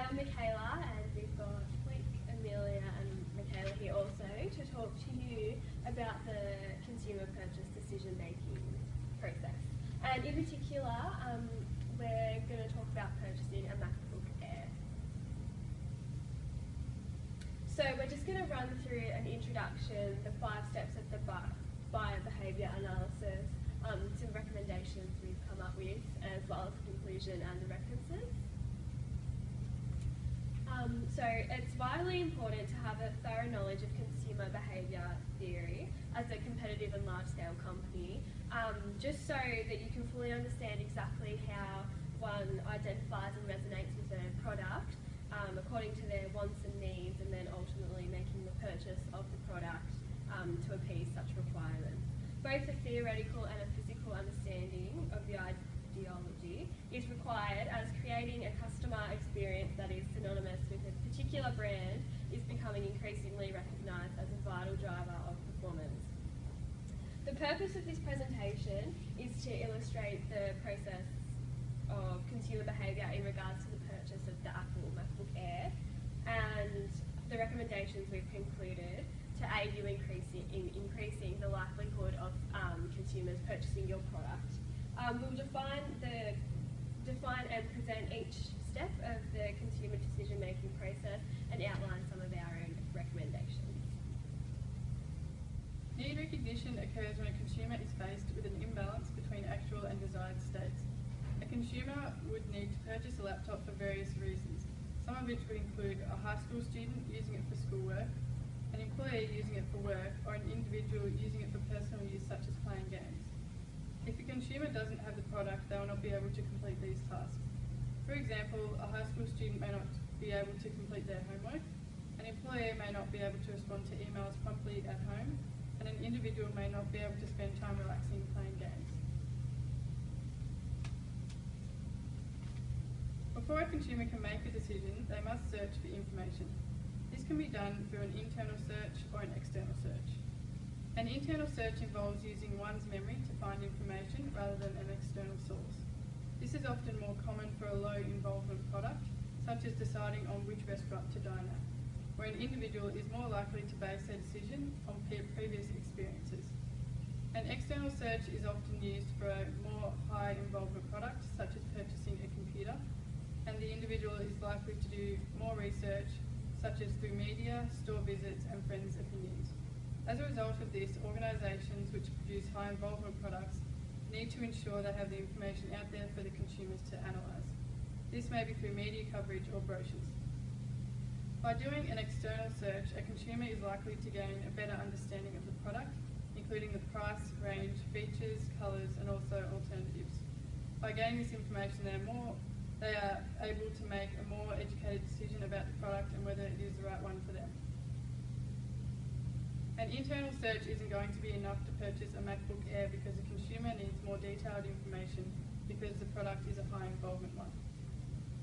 I'm Michaela, and we've got Flick, Amelia and Michaela here also to talk to you about the consumer purchase decision making process. And in particular, we're going to talk about purchasing a MacBook Air. So we're just going to run through an introduction, the 5 steps of the buyer behaviour analysis, some recommendations we've come up with, as well as the conclusion and the references. So it's vitally important to have a thorough knowledge of consumer behaviour theory as a competitive and large-scale company, just so that you can fully understand exactly how one identifies and resonates with a product according to their wants and needs, and then ultimately making the purchase of the product to appease such requirements. Both a theoretical and a physical understanding of the ideology is required, as creating a customer experience that is synonymous with a particular brand is becoming increasingly recognised as a vital driver of performance. The purpose of this presentation is to illustrate the process of consumer behaviour in regards to the purchase of the Apple MacBook Air and the recommendations we've concluded to aid you in increasing the likelihood of consumers purchasing your product. We'll define and present each step of the consumer decision-making process and outline some of our own recommendations. Need recognition occurs when a consumer is faced with an imbalance between actual and desired states. A consumer would need to purchase a laptop for various reasons, some of which would include a high school student using it for schoolwork, an employee using it for work, or an individual using it for personal use such as playing games. If a consumer doesn't have the product, they will not be able to complete these tasks. For example, a high school student may not be able to complete their homework, an employee may not be able to respond to emails promptly at home, and an individual may not be able to spend time relaxing playing games. Before a consumer can make a decision, they must search for information. This can be done through an internal search or an external search. An internal search involves using one's memory to find information rather than an external source. This is often more common for a low involvement product, such as deciding on which restaurant to dine at, where an individual is more likely to base their decision on previous experiences. An external search is often used for a more high involvement product, such as purchasing a computer, and the individual is likely to do more research, such as through media, store visits, and friends' opinions. As a result of this, organisations which produce high involvement products need to ensure they have the information out there for the consumers to analyse. This may be through media coverage or brochures. By doing an external search, a consumer is likely to gain a better understanding of the product, including the price, range, features, colours, and also alternatives. By gaining this information, they are able to make a more educated decision about the product and whether it is the right one for them. An internal search isn't going to be enough to purchase a MacBook Air because the consumer needs more detailed information because the product is a high involvement one.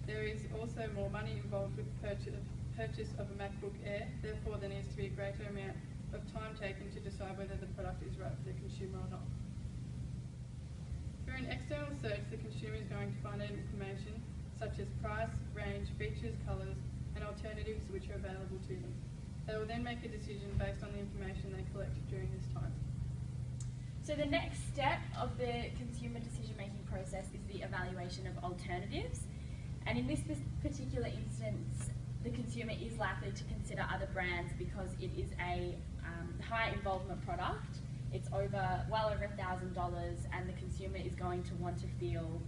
There is also more money involved with purchase of a MacBook Air, therefore there needs to be a greater amount of time taken to decide whether the product is right for the consumer or not. Through an external search, the consumer is going to find out information such as price, range, features, colours, and alternatives which are available to them. They will then make a decision based on the information they collected during this time. So the next step of the consumer decision-making process is the evaluation of alternatives. And in this particular instance, the consumer is likely to consider other brands because it is a high involvement product. It's well over $1,000, and the consumer is going to want to feel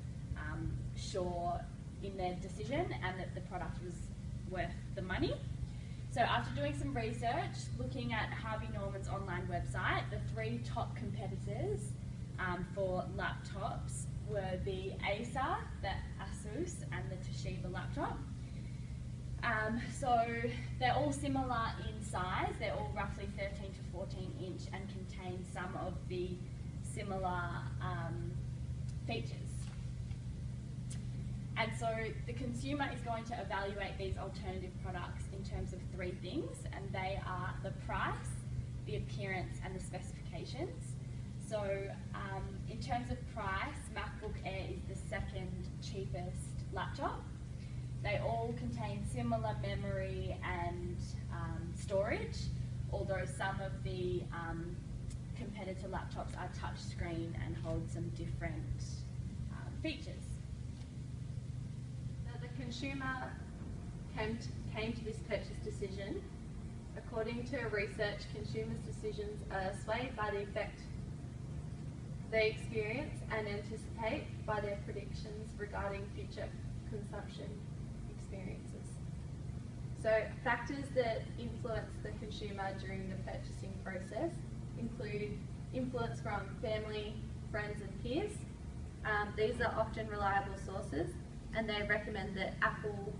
sure in their decision and that the product was worth the money. So after doing some research, looking at Harvey Norman's online website, the 3 top competitors for laptops were the Acer, the Asus, and the Toshiba laptop. So they're all similar in size. They're all roughly 13 to 14 inch and contain some of the similar features. And so the consumer is going to evaluate these alternative products in terms of 3 things, and they are the price, the appearance, and the specifications. So in terms of price, MacBook Air is the second cheapest laptop. They all contain similar memory and storage, although some of the competitor laptops are touchscreen and hold some different features. So the consumer came to this purchase decision. According to research, consumers' decisions are swayed by the effect they experience and anticipate by their predictions regarding future consumption experiences. So factors that influence the consumer during the purchasing process include influence from family, friends and peers. These are often reliable sources, and they recommend that Apple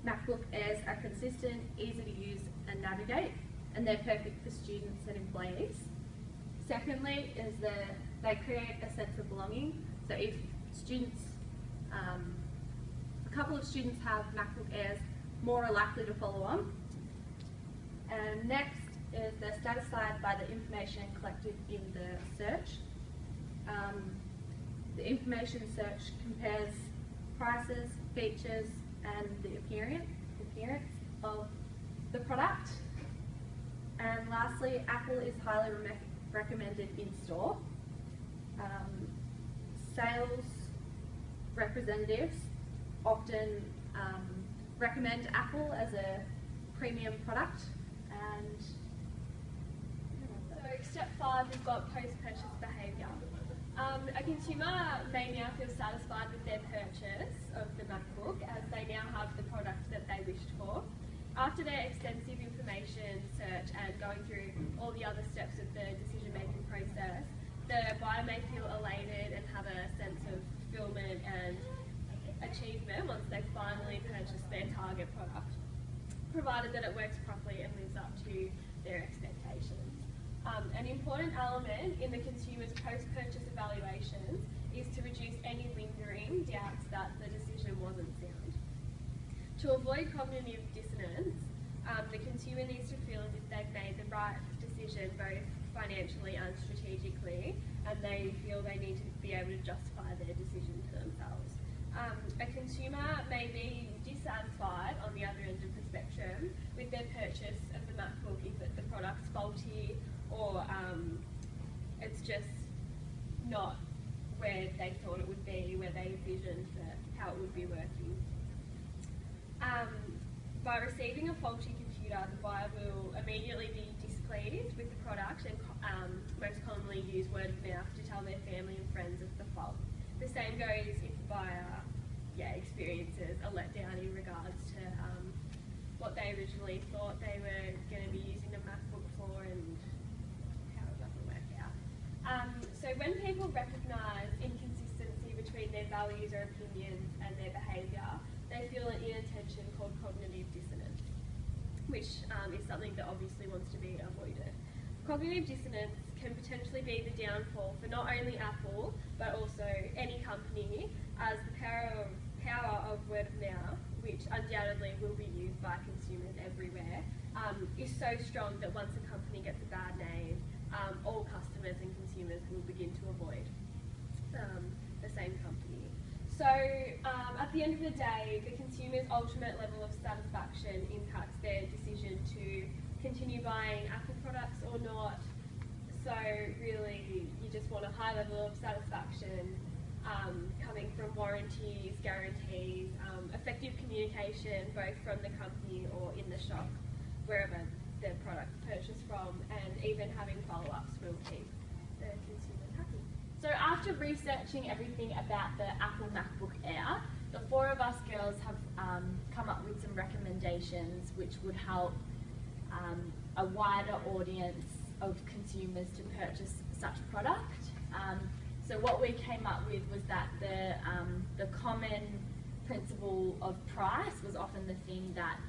MacBook Airs are consistent, easy to use and navigate, and they're perfect for students and employees. Secondly is that they create a sense of belonging. So if students, a couple of students have MacBook Airs, more are likely to follow on. And next is they're satisfied by the information collected in the search. The information search compares prices, features, and the appearance of the product. And lastly, Apple is highly recommended in store. Sales representatives often recommend Apple as a premium product. And So step 5, we've got post-purchase behaviour. A consumer may now feel satisfied with their purchase of the MacBook as they now have the product that they wished for. After their extensive information search and going through all the other steps of the decision-making process, the buyer may feel elated and have a sense of fulfillment and achievement once they finally purchase their target product, provided that it works properly and lives up to their expectations. An important element in the consumer's post-purchase evaluations is to reduce any lingering doubts that the decision wasn't sound. To avoid cognitive dissonance, the consumer needs to feel as if they've made the right decision both financially and strategically, and they feel they need to be able to justify their decision to themselves. A consumer may be dissatisfied on the other end of the spectrum with their purchase of the MacBook if the product's faulty or it's just not where they thought it would be, where they envisioned how it would be working. By receiving a faulty computer, the buyer will immediately be displeased with the product and most commonly use word of mouth to tell their family and friends of the fault. The same goes if the buyer experiences a letdown in regards to what they originally thought they were going to be using the MacBook for and how it doesn't work out. So when people recognise inconsistency between their values or opinions and their behaviour, they feel an inattention called cognitive dissonance, which is something that obviously wants to be avoided. Cognitive dissonance can potentially be the downfall for not only Apple, but also any company, as the power of word of mouth, which undoubtedly will be used by consumers everywhere, is so strong that once a company gets a bad name, all customers and consumers will begin to avoid the same company. So at the end of the day, the consumer's ultimate level of satisfaction impacts their decision to continue buying Apple products or not. So really, you just want a high level of satisfaction coming from warranties, guarantees, effective communication both from the company or in the shop, wherever the product purchased from, and even having follow-ups will keep the consumers happy. So after researching everything about the Apple MacBook Air, the 4 of us girls have come up with some recommendations which would help a wider audience of consumers to purchase such product. So what we came up with was that the common principle of price was often the thing that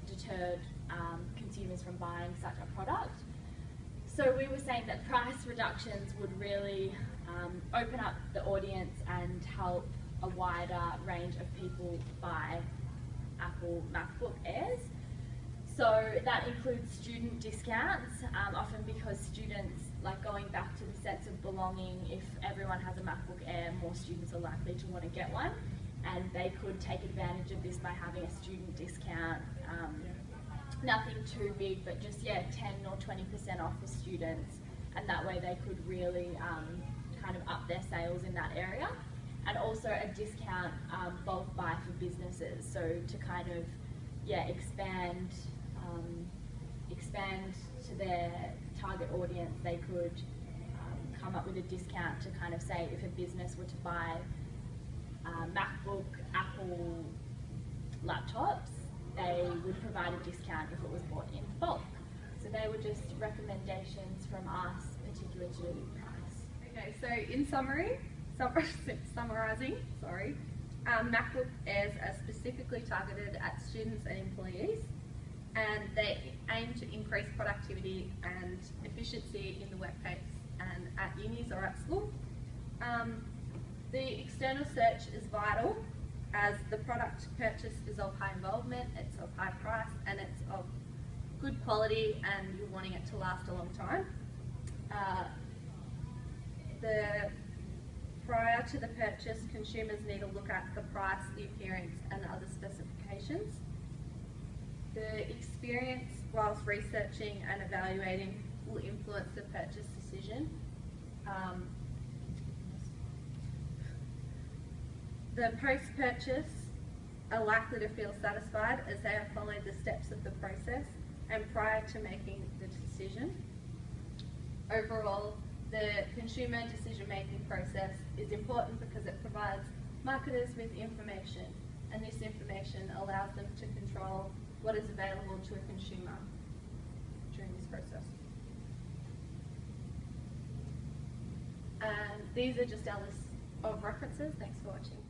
deterred consumers from buying such a product. So we were saying that price reductions would really open up the audience and help a wider range of people buy Apple MacBook Airs. So that includes student discounts, often because students like going back to the sense of belonging. If everyone has a MacBook Air, more students are likely to want to get one. and they could take advantage of this by having a student discount. Nothing too big, but just 10 or 20% off for students, and that way they could really kind of up their sales in that area. And also a discount bulk buy for businesses, so to kind of expand to their target audience. They could come up with a discount to kind of say if a business were to buy MacBook, Apple laptops, they would provide a discount if it was bought in bulk. So they were just recommendations from us, particular to price. Okay, so in summarising, MacBook Airs are specifically targeted at students and employees, and they aim to increase productivity and efficiency in the workplace and at unis or at school. The external search is vital as the product purchase is of high involvement, it's of high price, and it's of good quality, and you're wanting it to last a long time. Prior to the purchase, consumers need to look at the price, the appearance, and other specifications. The experience whilst researching and evaluating will influence the purchase decision. The post-purchase are likely to feel satisfied as they have followed the steps of the process and prior to making the decision. Overall, the consumer decision-making process is important because it provides marketers with information, and this information allows them to control what is available to a consumer during this process. And these are just our list of references. Thanks for watching.